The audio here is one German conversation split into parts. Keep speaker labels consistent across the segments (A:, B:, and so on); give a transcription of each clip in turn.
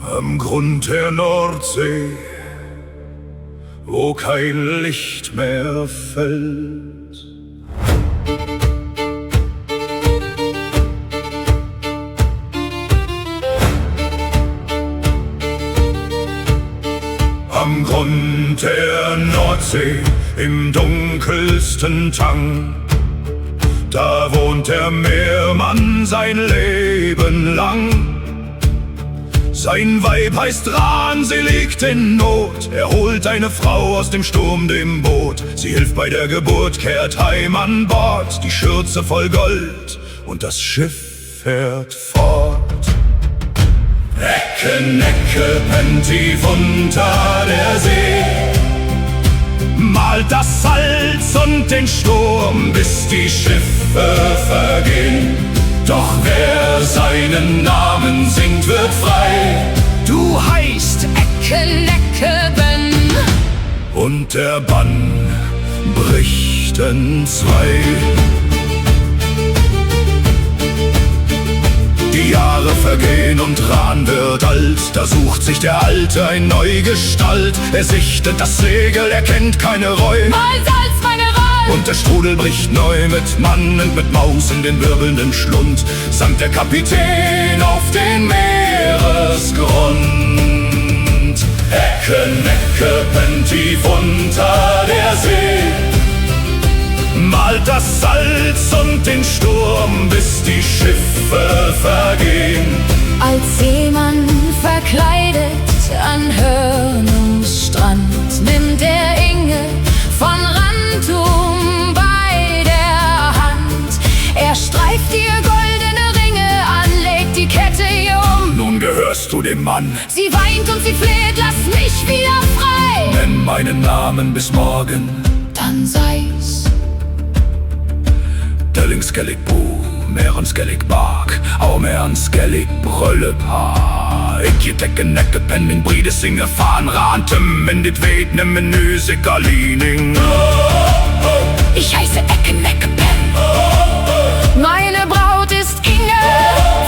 A: Am Grund der Nordsee, wo kein Licht mehr fällt. Am Grund der Nordsee, im dunkelsten Tang, da wohnt der Meermann sein Leben lang. Sein Weib heißt Ran, sie liegt in Not. Er holt eine Frau aus dem Sturm, dem Boot. Sie hilft bei der Geburt, kehrt heim an Bord. Die Schürze voll Gold und das Schiff fährt fort. Ecke, Necke, pennt tief unter der See, malt das Salz und den Sturm, bis die Schiffe vergehen. Doch wer seinen Namen singt, wird frei.
B: Du heißt Ecke, Necke, Ben.
A: Und der Bann bricht entzwei. Die Jahre vergehen und Ran wird alt. Da sucht sich der Alte ein Neugestalt. Er sichtet das Segel, er kennt keine Reu.
B: Mal Salz, meine Ran.
A: Und der Strudel bricht neu, mit Mann und mit Maus in den wirbelnden Schlund sank der Kapitän auf den Meeresgrund. Ecke, Necke, pennt tief unter der See, malt das Salz und den Sturm, bis die Schiffe vergehen.
B: Als Seemann verkleidet an Hörnungsstrand, nimmt der Inge von Rantum bei der Hand. Er streift ihr goldene Ringe an, legt die Kette ihr um.
A: Nun gehörst du dem Mann.
B: Sie weint und sie fleht, lass mich wieder frei.
A: Nenn meinen Namen bis morgen.
B: Dann sei's.
A: Delling skellig boe, meren skellig bak, au meren skellig brølle pa. Ikke tekke nekke pen min bride singe fan rantem, men dit weet ne menü sikkalining.
B: Ich heiße Ecke, Necke, Ben. Meine Braut ist Inge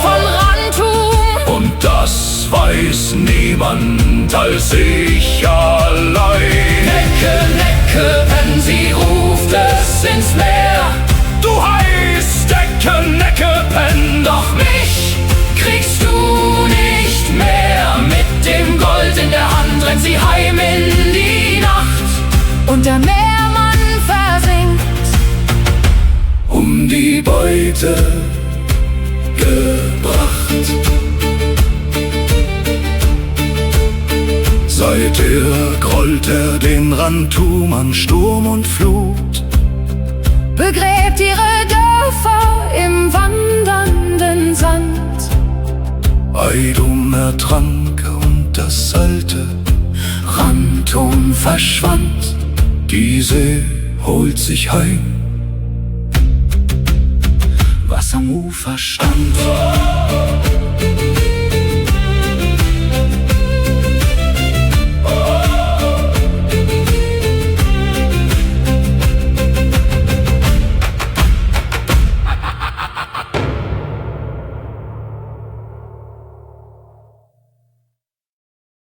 B: von Rantum.
A: Und das weiß niemand als ich allein.
B: Necke, Necke, Ben, sie ruft es ins Meer.
A: Du heißt Ecke, Necke, pen,
B: Doch mich kriegst du nicht mehr. Mit dem Gold in der Hand rennt sie heim in die Nacht. Und der Meermann versinkt,
A: um die Beute gebracht. Seither grollt er den Rantum an Sturm und Flut,
B: begräbt ihre Dörfer im wandernden Sand.
A: Eidum ertrank und das alte
B: Rantum verschwand.
A: Die See holt sich heim, was am Ufer stand.